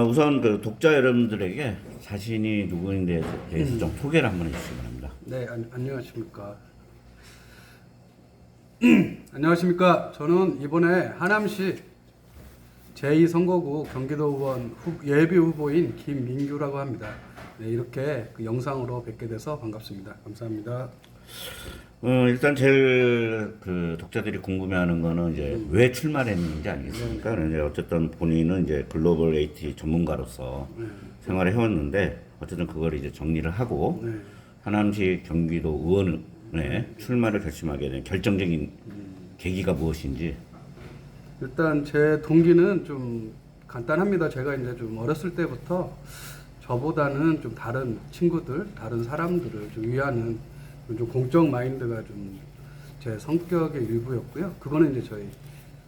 우선 그 독자 여러분들에게 자신이 누구인지에 대해서 좀 소개를 한번 해주시기 바랍니다. 네, 안녕하십니까. 안녕하십니까. 저는 이번에 하남시 제2선거구 경기도 의원 예비 후보인 김민규라고 합니다. 네, 이렇게 그 영상으로 뵙게 돼서 반갑습니다. 감사합니다. 일단 제일 그 독자들이 궁금해하는 거는 이제 왜 출마를 했는지 아니겠습니까? 이제 어쨌든 본인은 이제 글로벌 AT 전문가로서 생활을 해왔는데 어쨌든 그걸 이제 정리를 하고 네. 하남시 경기도 의원에 출마를 결심하게 된 결정적인 계기가 무엇인지. 일단 제 동기는 좀 간단합니다. 제가 이제 좀 어렸을 때부터 저보다는 좀 다른 친구들, 다른 사람들을 좀 위하는 좀 공적 마인드가 좀 제 성격의 일부였고요. 그거는 이제 저희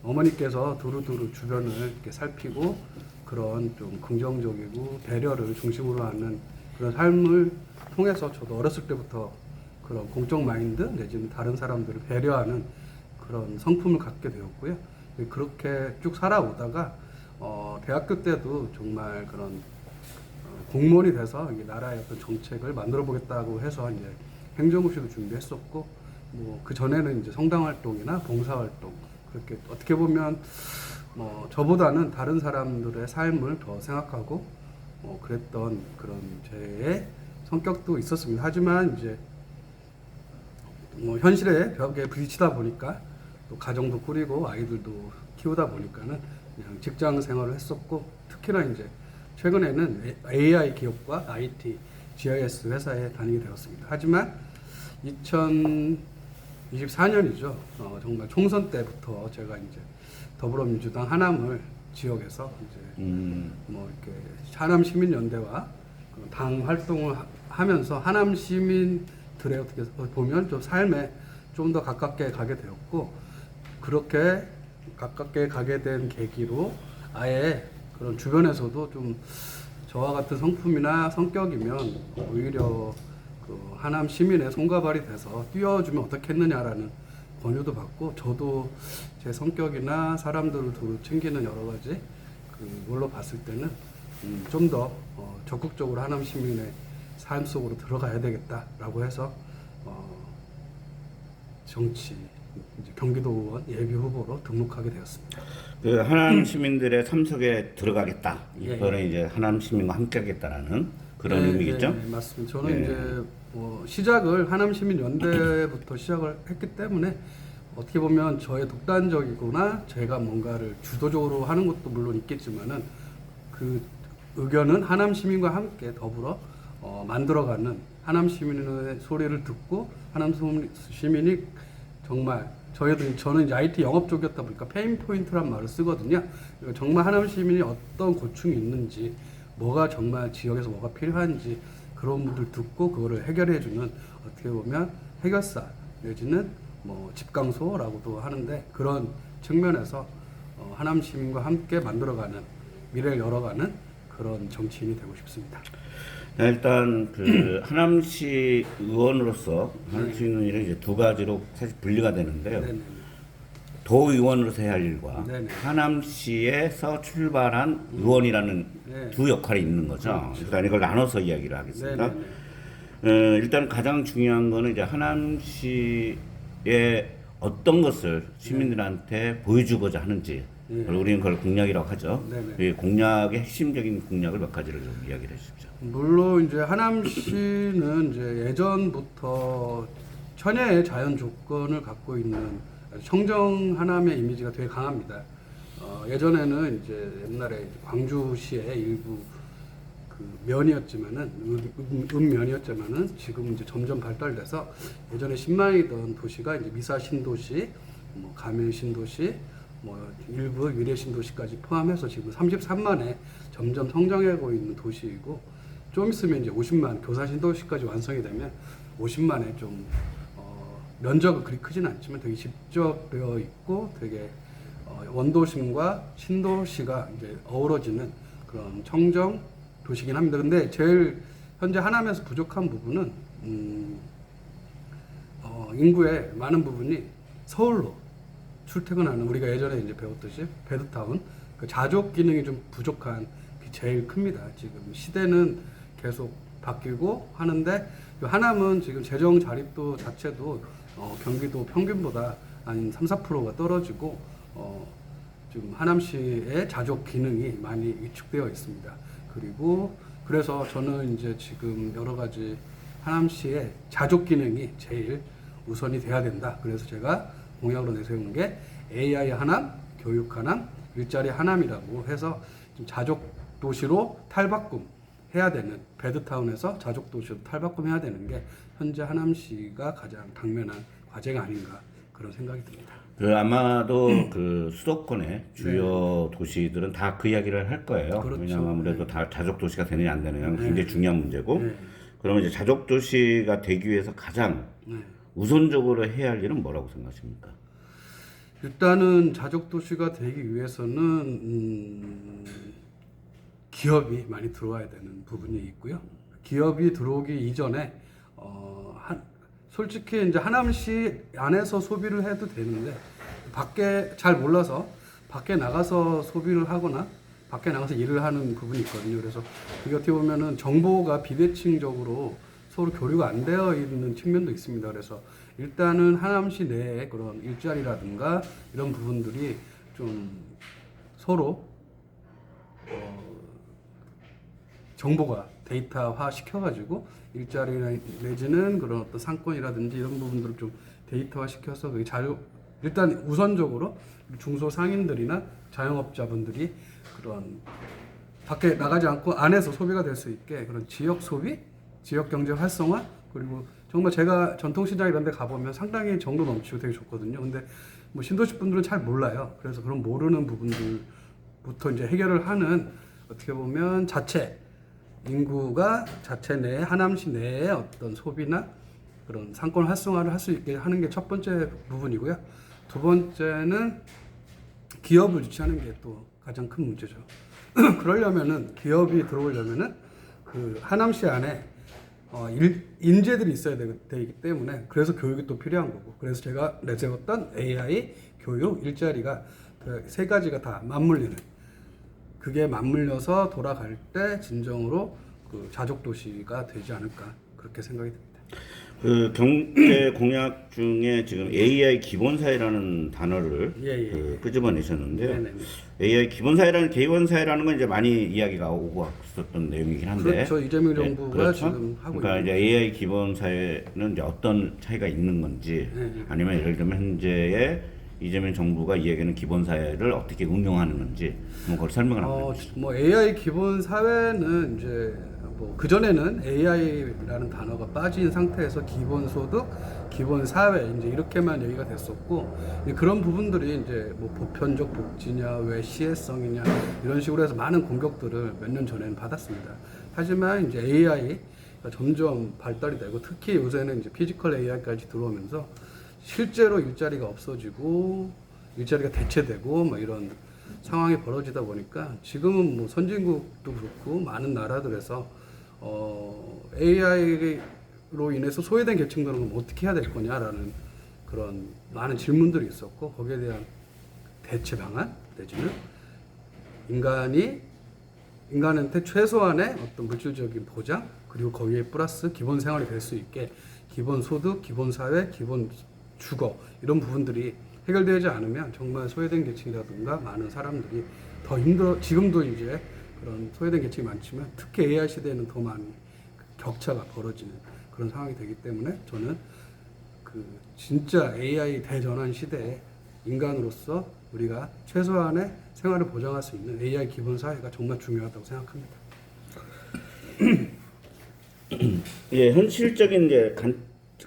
어머니께서 두루두루 주변을 이렇게 살피고 그런 좀 긍정적이고 배려를 중심으로 하는 그런 삶을 통해서 저도 어렸을 때부터 그런 공적 마인드 내지는 다른 사람들을 배려하는 그런 성품을 갖게 되었고요. 그렇게 쭉 살아오다가 대학교 때도 정말 그런 공무원이 돼서 이 나라의 어떤 정책을 만들어 보겠다고 해서 이제 행정고시도 준비했었고, 뭐 그 전에는 이제 성당 활동이나 봉사 활동 그렇게 어떻게 보면 저보다는 다른 사람들의 삶을 더 생각하고 그랬던 그런 제 성격도 있었습니다. 하지만 이제 현실의 벽에 부딪히다 보니까 또 가정도 꾸리고 아이들도 키우다 보니까는 그냥 직장 생활을 했었고, 특히나 이제 최근에는 AI 기업과 IT, GIS 회사에 다니게 되었습니다. 하지만 2024년이죠. 정말 총선 때부터 제가 이제 더불어민주당 하남을 지역에서 이제 뭐 이렇게 하남 시민연대와 당 활동을 하면서 하남 시민들의 어떻게 보면 좀 삶에 좀 더 가깝게 가게 되었고, 그렇게 가깝게 가게 된 계기로 아예 그런 주변에서도 좀 저와 같은 성품이나 성격이면 오히려 그 하남 시민의 손가발이 돼서 뛰어주면 어떻겠느냐라는 권유도 받고, 저도 제 성격이나 사람들을 챙기는 여러 가지 그걸로 봤을 때는 좀 더 적극적으로 하남 시민의 삶 속으로 들어가야 되겠다라고 해서 정치 이제 경기도 의원 예비 후보로 등록하게 되었습니다. 그 하남 시민들의 참석에 들어가겠다. 예, 이거는 이제 하남 시민과 함께하겠다라는 그런 의미겠죠? 네, 맞습니다. 저는 이제 시작을 하남시민연대부터 시작을 했기 때문에 어떻게 보면 저의 독단적이거나 제가 뭔가를 주도적으로 하는 것도 물론 있겠지만은 그 의견은 하남시민과 함께 더불어 만들어가는, 하남시민의 소리를 듣고 하남시민이 정말 저는 이제 IT 영업 쪽이었다 보니까 페인 포인트란 말을 쓰거든요. 그러니까 정말 하남 시민이 어떤 고충이 있는지, 뭐가 정말 지역에서 뭐가 필요한지 그런 분들 듣고 그거를 해결해주는, 어떻게 보면 해결사 내지는 뭐 집강소라고도 하는데, 그런 측면에서 하남 시민과 함께 만들어가는, 미래를 열어가는 그런 정치인이 되고 싶습니다. 일단 그 하남시 의원으로서 할 수 있는 일은 이제 두 가지로 사실 분리가 되는데요. 네네. 도의원으로서 해야 할 일과 네네. 하남시에서 출발한 의원이라는 네. 두 역할이 있는 거죠. 그렇죠. 일단 이걸 나눠서 이야기를 하겠습니다. 네네네. 일단 가장 중요한 거는 이제 하남시의 어떤 것을 시민들한테 보여주고자 하는지, 우리는 그걸 공약이라고 하죠. 네네. 이 공약의 핵심적인 공약을 몇 가지를 좀 이야기를 해주십시오. 물론 이제 하남시는 이제 예전부터 천혜의 자연 조건을 갖고 있는 청정 하남의 이미지가 되게 강합니다. 예전에는 이제 옛날에 광주시의 일부 그 면이었지만은 읍면이었지만은 지금 이제 점점 발달돼서 예전에 10만이던 도시가 이제 미사 신도시, 뭐 가면 신도시, 뭐 일부 위례 신도시까지 포함해서 지금 33만에 점점 성장하고 있는 도시이고, 좀 있으면 이제 50만 교사 신도시까지 완성이 되면 50만에 좀 면적은 그리 크진 않지만 되게 집적되어 있고 되게 원도심과 신도시가 이제 어우러지는 그런 청정 도시긴 합니다. 근데 제일 현재 하남에서 부족한 부분은 인구의 많은 부분이 서울로 출퇴근하는, 우리가 예전에 이제 배웠듯이 베드타운, 그 자족 기능이 좀 부족한 제일 큽니다. 지금 시대는 계속 바뀌고 하는데 하남은 지금 재정 자립도 자체도 경기도 평균보다 한 3~4%가 떨어지고 지금 하남시의 자족 기능이 많이 위축되어 있습니다. 그리고 그래서 저는 이제 지금 여러 가지 하남시의 자족 기능이 제일 우선이 돼야 된다. 그래서 제가 공약으로 내세운 게 AI 하남, 교육 하남, 일자리 하남이라고 해서 좀 자족 도시로 탈바꿈 해야 되는, 배드타운에서 자족 도시로 탈바꿈 해야 되는 게 현재 하남시가 가장 당면한 과제가 아닌가 그런 생각이 듭니다. 그 아마도 그 수도권의 주요 도시들은 다 그 이야기를 할 거예요. 그렇죠. 왜냐하면 아무래도 다 자족 도시가 되느냐 안 되느냐 굉장히 중요한 문제고. 네. 그러면 이제 자족 도시가 되기 위해서 가장 우선적으로 해야 할 일은 뭐라고 생각하십니까? 일단은 자족 도시가 되기 위해서는 기업이 많이 들어와야 되는 부분이 있고요. 기업이 들어오기 이전에 솔직히 이제 하남시 안에서 소비를 해도 되는데 밖에 잘 몰라서 밖에 나가서 소비를 하거나 밖에 나가서 일을 하는 부분이 있거든요. 그래서 그게 어떻게 보면은 정보가 비대칭적으로 서로 교류가 안 되어 있는 측면도 있습니다. 그래서 일단은 하남시 내에 그런 일자리라든가 이런 부분들이 좀 서로 정보가 데이터화 시켜가지고 일자리 내지는 그런 어떤 상권이라든지 이런 부분들을 좀 데이터화 시켜서 그게 일단 우선적으로 중소상인들이나 자영업자분들이 그런 밖에 나가지 않고 안에서 소비가 될 수 있게 그런 지역 소비, 지역 경제 활성화, 그리고 정말 제가 전통시장 이런 데 가보면 상당히 정도 넘치고 되게 좋거든요. 근데 뭐 신도시 분들은 잘 몰라요. 그래서 그런 모르는 부분들부터 이제 해결을 하는, 어떻게 보면 인구가 자체 내에, 하남시 내에 어떤 소비나 그런 상권 활성화를 할 수 있게 하는 게 첫 번째 부분이고요. 두 번째는 기업을 유치하는 게 또 가장 큰 문제죠. 그러려면은, 기업이 들어오려면은 그 하남시 안에 인재들이 있어야 되기 때문에, 그래서 교육이 또 필요한 거고, 그래서 제가 내세웠던 AI, 교육, 일자리가 그 세 가지가 다 맞물리는, 그게 맞물려서 돌아갈 때 진정으로 그 자족 도시가 되지 않을까 그렇게 생각이 듭니다. 그 경제 공약 중에 지금 AI 기본사회라는 단어를 끄집어내셨는데요. 네네. AI 기본사회라는 건 이제 많이 이야기가 오고 갔었던 내용이긴 한데. 그렇죠. 이재명 정부가 그렇죠? 지금 하고 그러니까 있는. 이제 AI 기본사회는 이제 어떤 차이가 있는 건지, 아니면 예를 들면 현재의 이재명 정부가 이야기하는 기본사회를 어떻게 응용하는 건지 그걸 설명을 한번 해주시죠. 뭐 AI 기본 사회는 이제 뭐 그전에는 AI라는 단어가 빠진 상태에서 기본 소득, 기본 사회 이제 이렇게만 얘기가 됐었고, 그런 부분들이 이제 뭐 보편적 복지냐, 왜 시혜성이냐 이런 식으로 해서 많은 공격들을 몇 년 전에는 받았습니다. 하지만 이제 AI가 점점 발달이 되고, 특히 요새는 이제 피지컬 AI까지 들어오면서 실제로 일자리가 없어지고 일자리가 대체되고 뭐 이런 상황이 벌어지다 보니까 지금은 뭐 선진국도 그렇고 많은 나라들에서 AI로 인해서 소외된 계층들은 어떻게 해야 될 거냐라는 그런 많은 질문들이 있었고, 거기에 대한 대체 방안 내지는 인간한테 최소한의 어떤 물질적인 보장, 그리고 거기에 플러스 기본 생활이 될 수 있게 기본 소득, 기본 사회, 기본 주거 이런 부분들이 해결되지 않으면 정말 소외된 계층이라든가 많은 사람들이 더 지금도 이제 그런 소외된 계층이 많지만 특히 AI 시대에는 더 많은 격차가 벌어지는 그런 상황이 되기 때문에, 저는 그 진짜 AI 대전환 시대에 인간으로서 우리가 최소한의 생활을 보장할 수 있는 AI 기본 사회가 정말 중요하다고 생각합니다. 예, 현실적인 이제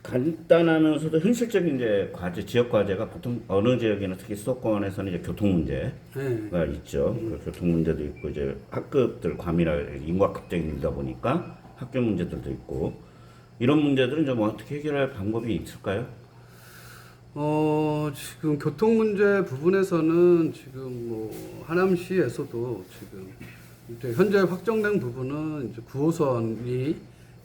간단하면서도 현실적인 이제 과제, 지역 과제가 보통 어느 지역이나 특히 수도권에서는 이제 교통 문제가 있죠. 그 교통 문제도 있고, 이제 학급들 과밀화, 인구가 급격히 늘다 보니까 학교 문제들도 있고, 이런 문제들은 좀 어떻게 해결할 방법이 있을까요? 지금 교통 문제 부분에서는 지금 뭐 하남시에서도 지금 이제 현재 확정된 부분은 이제 9호선이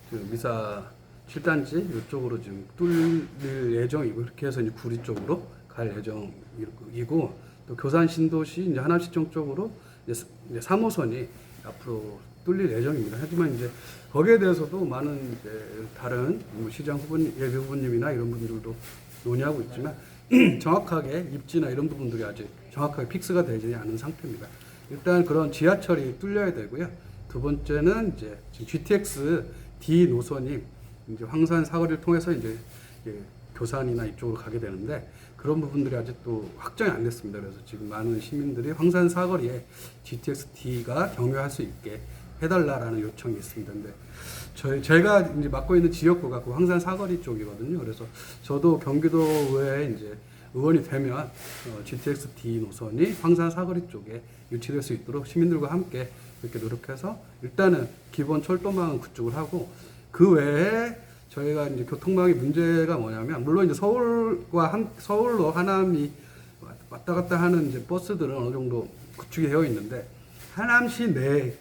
그 미사 7단지 이쪽으로 지금 뚫릴 예정이고, 이렇게 해서 이제 구리 쪽으로 갈 예정이고, 또 교산 신도시 이제 하남시청 쪽으로 이제 3호선이 앞으로 뚫릴 예정입니다. 하지만 이제 거기에 대해서도 많은 이제 다른 뭐 시장 후보님, 예비 후보님이나 이런 분들도 논의하고 있지만 정확하게 입지나 이런 부분들이 아직 정확하게 픽스가 되지 않은 상태입니다. 일단 그런 지하철이 뚫려야 되고요. 두 번째는 이제 지금 GTX D 노선이 이제 황산 사거리를 통해서 이제 교산이나 이쪽으로 가게 되는데 그런 부분들이 아직도 확정이 안 됐습니다. 그래서 지금 많은 시민들이 황산 사거리에 GTX D가 경유할 수 있게 해달라라는 요청이 있습니다. 근데 제가 이제 맡고 있는 지역구가 그 황산 사거리 쪽이거든요. 그래서 저도 경기도에 이제 의원이 되면 GTX D 노선이 황산 사거리 쪽에 유치될 수 있도록 시민들과 함께 이렇게 노력해서 일단은 기본 철도망은 구축을 하고 그 외에 저희가 이제 교통망의 문제가 뭐냐면 물론 이제 서울로 하남이 왔다 갔다 하는 이제 버스들은 어느 정도 구축이 되어 있는데 하남시 내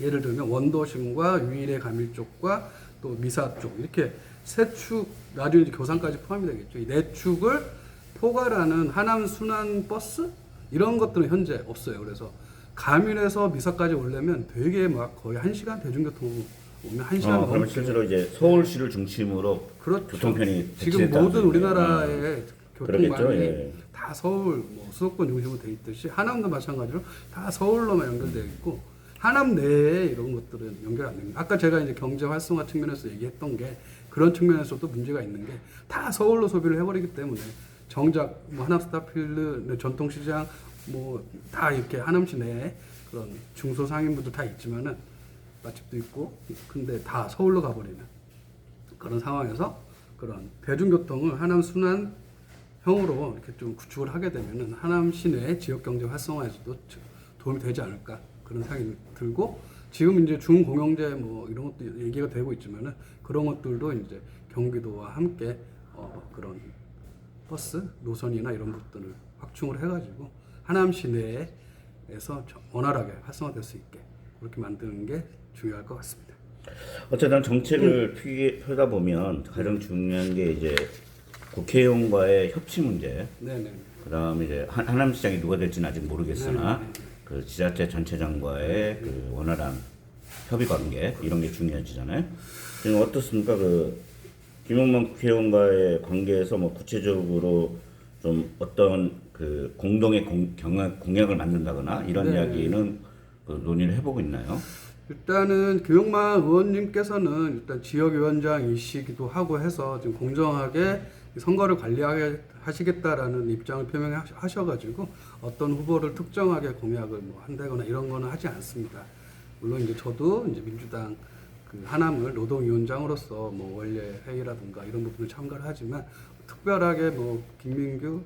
예를 들면 원도심과 유일의 가밀 쪽과 또 미사 쪽 이렇게 세 축 나중에 이제 교산까지 포함이 되겠죠. 이 네 축을 포괄하는 하남 순환 버스 이런 것들은 현재 없어요. 그래서 가밀에서 미사까지 오려면 되게 막 거의 1시간 대중교통 오면 1시간 그러면 실제로 이제 서울시를 중심으로 그렇죠. 교통편이 지금 모든 우리나라의 그러겠죠. 교통망이 예. 다 서울 뭐 수도권 중심으로 돼 있듯이 하남도 마찬가지로 다 서울로만 연결되어 있고 하남 내에 이런 것들은 연결 안 됩니다. 아까 제가 이제 경제 활성화 측면에서 얘기했던 게 그런 측면에서도 문제가 있는 게 다 서울로 소비를 해버리기 때문에 정작 뭐 하남 스타필드 전통시장 뭐 다 이렇게 하남시 내에 그런 중소상인분들 다 있지만은 맛집도 있고 근데 다 서울로 가버리는 그런 상황에서 그런 대중교통을 하남 순환형으로 이렇게 좀 구축을 하게 되면은 하남 시내 지역 경제 활성화에서도 도움이 되지 않을까 그런 생각이 들고 지금 이제 중공영제 뭐 이런 것도 얘기가 되고 있지만은 그런 것들도 이제 경기도와 함께 그런 버스 노선이나 이런 것들을 확충을 해가지고 하남 시내에서 원활하게 활성화될 수 있게 그렇게 만드는 게 중요할 것 같습니다. 어쨌든 정책을 펴다 보면 가장 중요한 게 이제 국회의원과의 협치 문제. 네네. 그다음에 이제 하남시장이 누가 될지는 아직 모르겠으나 네네. 그 지자체 전체장과의 그 원활한 협의 관계 이런 게 중요해지잖아요. 지금 어떻습니까? 그 김용만 국회의원과의 관계에서 뭐 구체적으로 좀 어떤 그 공동의 공약을 만든다거나 이런 네. 이야기는 그 논의를 해보고 있나요? 일단은 김용만 의원님께서는 일단 지역위원장이시기도 하고 해서 지금 공정하게 선거를 관리하시겠다라는 입장을 표명하셔가지고 어떤 후보를 특정하게 공약을 뭐 한다거나 이런 거는 하지 않습니다. 물론 이제 저도 이제 민주당 그 하남을 노동위원장으로서 뭐 원래 회의라든가 이런 부분을 참가를 하지만 특별하게 뭐 김민규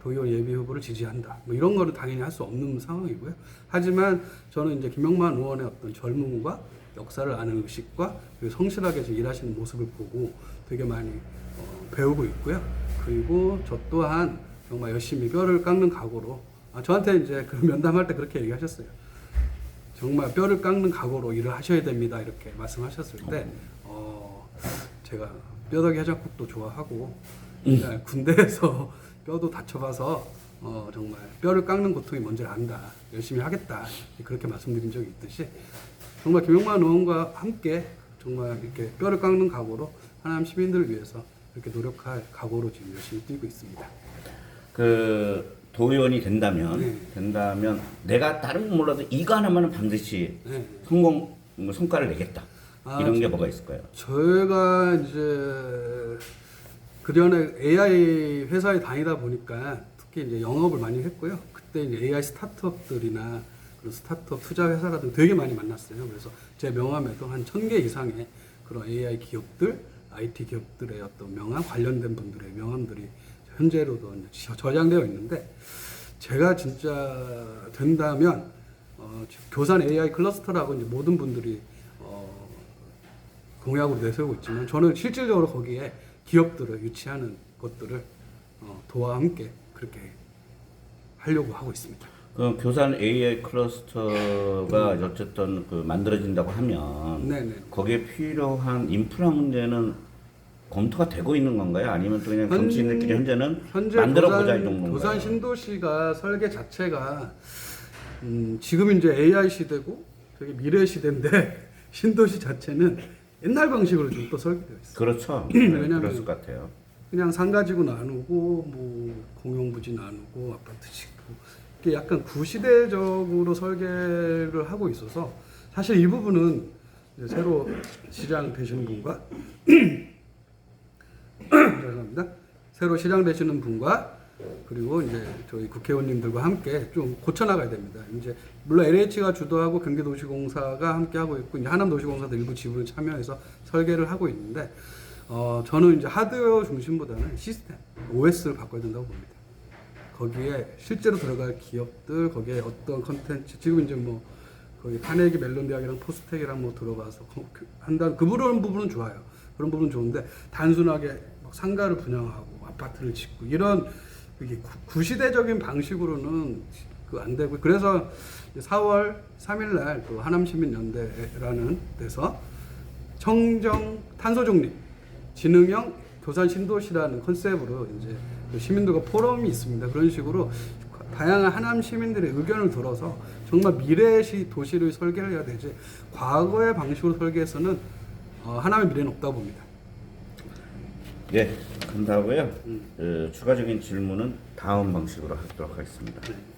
도의원 예비 후보를 지지한다. 뭐 이런 거는 당연히 할 수 없는 상황이고요. 하지만 저는 이제 김용만 의원의 어떤 젊음과 역사를 아는 의식과 그리고 성실하게 일하시는 모습을 보고 되게 많이 배우고 있고요. 그리고 저 또한 정말 열심히 뼈를 깎는 각오로 저한테 이제 그 면담할 때 그렇게 얘기하셨어요. 정말 뼈를 깎는 각오로 일을 하셔야 됩니다. 이렇게 말씀하셨을 때 제가 뼈다귀 해장국도 좋아하고 군대에서 뼈도 다쳐봐서 정말 뼈를 깎는 고통이 뭔지 안다. 열심히 하겠다. 그렇게 말씀드린 적이 있듯이 정말 김용만 의원과 함께 정말 이렇게 뼈를 깎는 각오로 하남 시민들을 위해서 이렇게 노력할 각오로 지금 열심히 뛰고 있습니다. 그 도의원이 된다면 네. 내가 다른 건 몰라도 이거 하나만은 반드시 네. 성과를 내겠다. 이런 게 뭐가 있을까요? 저희가 이제 그 전에 AI 회사에 다니다 보니까 특히 이제 영업을 많이 했고요. 그때 이제 AI 스타트업들이나 그런 스타트업 투자 회사라든가 되게 많이 만났어요. 그래서 제 명함에도 한 1000개 이상의 그런 AI 기업들, IT 기업들의 어떤 명함, 관련된 분들의 명함들이 현재로도 저장되어 있는데 제가 진짜 된다면 교산 AI 클러스터라고 이제 모든 분들이 공약으로 내세우고 있지만 저는 실질적으로 거기에 기업들을 유치하는 것들을 도와 함께 그렇게 하려고 하고 있습니다. 그 교산 AI 클러스터가 어쨌든 그 만들어진다고 하면 네네. 거기에 필요한 인프라 문제는 검토가 되고 있는 건가요? 아니면 또 그냥 정치인들끼리 현재는 만들어보자 이 정도인가요? 교산 신도시가 설계 자체가 지금 이제 AI 시대고 저게 미래 시대인데 신도시 자체는 옛날 방식으로 좀 또 설계되어 있어요. 그렇죠. 왜냐면 그럴 것 같아요. 그냥 상 가지고 나누고 뭐 공용 부지 나누고 아파트 짓고 이게 약간 구시대적으로 설계를 하고 있어서 사실 이 부분은 이제 새로 시장 되시는 분과 죄송합니다. 새로 시장 되시는 분과 그리고 이제 저희 국회의원님들과 함께 좀 고쳐나가야 됩니다. 이제 물론 LH가 주도하고 경기도시공사가 함께 하고 있고 이제 하남도시공사도 일부 지분을 참여해서 설계를 하고 있는데 저는 이제 하드웨어 중심보다는 시스템 OS를 바꿔야 된다고 봅니다. 거기에 실제로 들어갈 기업들 거기에 어떤 컨텐츠 지금 이제 뭐 거기 카네기 멜론 대학이랑 포스텍이랑 뭐 들어가서 한다는 그 부분은 좋아요. 그런 부분은 좋은데 단순하게 막 상가를 분양하고 아파트를 짓고 이런 이게 구시대적인 방식으로는 그 안 되고 그래서 4월 3일 날 또 하남시민연대라는 데서 청정 탄소 중립 지능형 교산 신도시라는 컨셉으로 이제 시민들과 포럼이 있습니다. 그런 식으로 다양한 하남 시민들의 의견을 들어서 정말 미래시 도시를 설계를 해야 되지 과거의 방식으로 설계해서는 하남의 미래는 없다고 봅니다. 예, 감사하고요. 추가적인 질문은 다음 방식으로 하도록 하겠습니다.